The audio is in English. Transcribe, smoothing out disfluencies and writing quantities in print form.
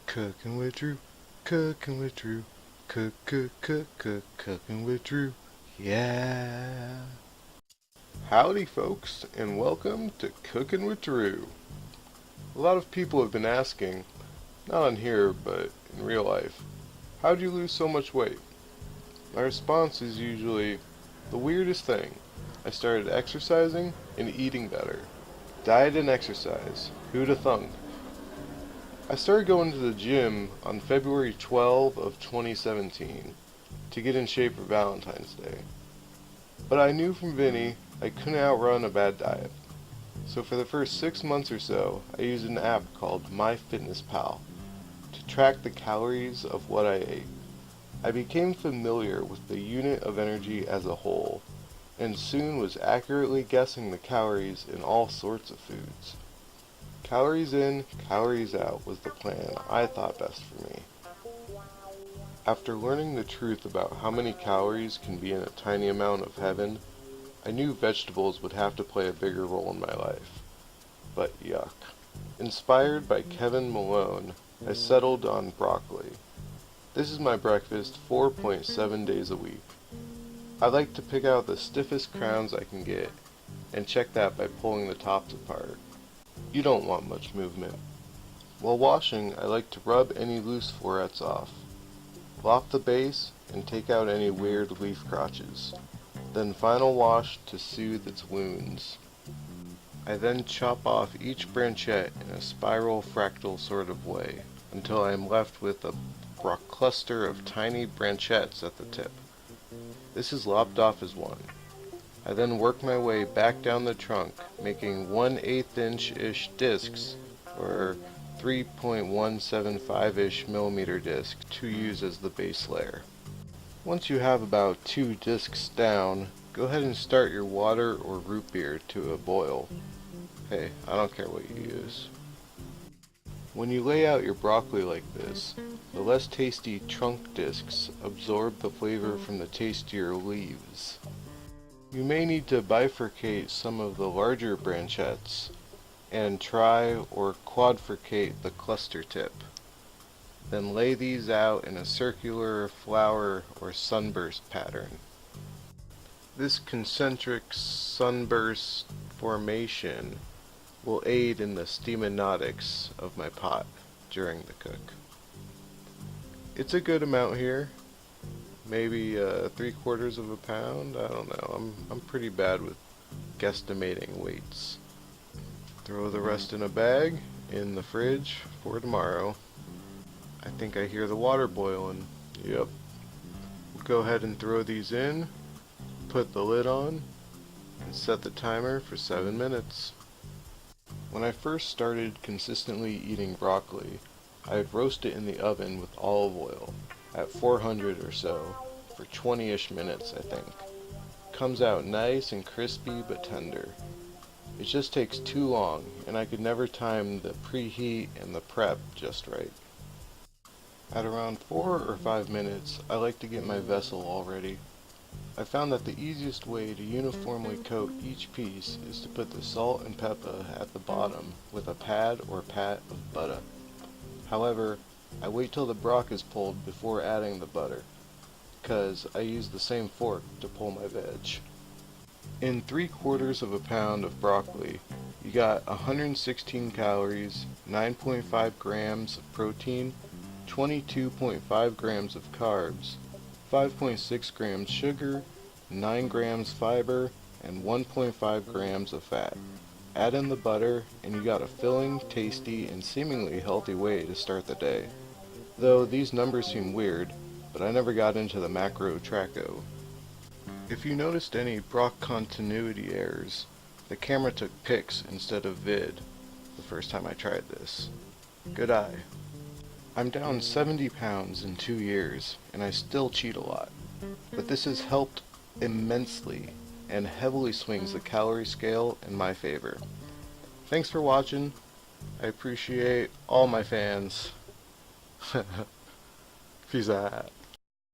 Cooking with Drew, cooking with Drew, cooking with Drew, yeah. Howdy folks, and welcome to Cooking with Drew. A lot of people have been asking, not on here, but in real life, how'd you lose so much weight? My response is usually, the weirdest thing. I started exercising and eating better. Diet and exercise, who'da thunk? I started going to the gym on February 12 of 2017 to get in shape for Valentine's Day. But I knew from Vinny I couldn't outrun a bad diet. So for the first 6 months or so, I used an app called MyFitnessPal to track the calories of what I ate. I became familiar with the unit of energy as a whole, and soon was accurately guessing the calories in all sorts of foods. Calories in, calories out was the plan I thought best for me. After learning the truth about how many calories can be in a tiny amount of heaven, I knew vegetables would have to play a bigger role in my life. But yuck. Inspired by Kevin Malone, I settled on broccoli. This is my breakfast 4.7 days a week. I like to pick out the stiffest crowns I can get, and check that by pulling the tops apart. You don't want much movement. While washing, I like to rub any loose florets off. Lop the base and take out any weird leaf crotches. Then final wash to soothe its wounds. I then chop off each branchette in a spiral fractal sort of way, until I am left with a cluster of tiny branchettes at the tip. This is lopped off as one. I then work my way back down the trunk, making 1/8 inch-ish discs, or 3.175-ish millimeter disc, to use as the base layer. Once you have about 2 discs down, go ahead and start your water or root beer to a boil. Hey, I don't care what you use. When you lay out your broccoli like this, the less tasty trunk discs absorb the flavor from the tastier leaves. You may need to bifurcate some of the larger branchettes and try or quadrifurcate the cluster tip. Then lay these out in a circular flower or sunburst pattern. This concentric sunburst formation will aid in the steamanotics of my pot during the cook. It's a good amount here. Maybe 3/4 of a pound. I don't know. I'm pretty bad with guesstimating weights. Throw the rest in a bag in the fridge for tomorrow. I think I hear the water boiling. Yep. We'll go ahead and throw these in, put the lid on, and set the timer for 7 minutes. When I first started consistently eating broccoli, I'd roast it in the oven with olive oil at 400 or so for 20-ish minutes, I think. Comes out nice and crispy but tender. It just takes too long, and I could never time the preheat and the prep just right. At around 4 or 5 minutes, I like to get my vessel all ready. I found that the easiest way to uniformly coat each piece is to put the salt and pepper at the bottom with a pad or pat of butter. However, I wait till the brock is pulled before adding the butter, because I use the same fork to pull my veg. In 3/4 of a pound of broccoli, you got 116 calories, 9.5 grams of protein, 22.5 grams of carbs, 5.6 grams sugar, 9 grams fiber, and 1.5 grams of fat. Add in the butter, and you got a filling, tasty, and seemingly healthy way to start the day. Though these numbers seem weird, but I never got into the macro traco. If you noticed any brock continuity errors, the camera took pics instead of vid the first time I tried this. Good eye. I'm down 70 pounds in 2 years, and I still cheat a lot. But this has helped immensely and heavily swings the calorie scale in my favor. Thanks for watching. I appreciate all my fans. Peace out.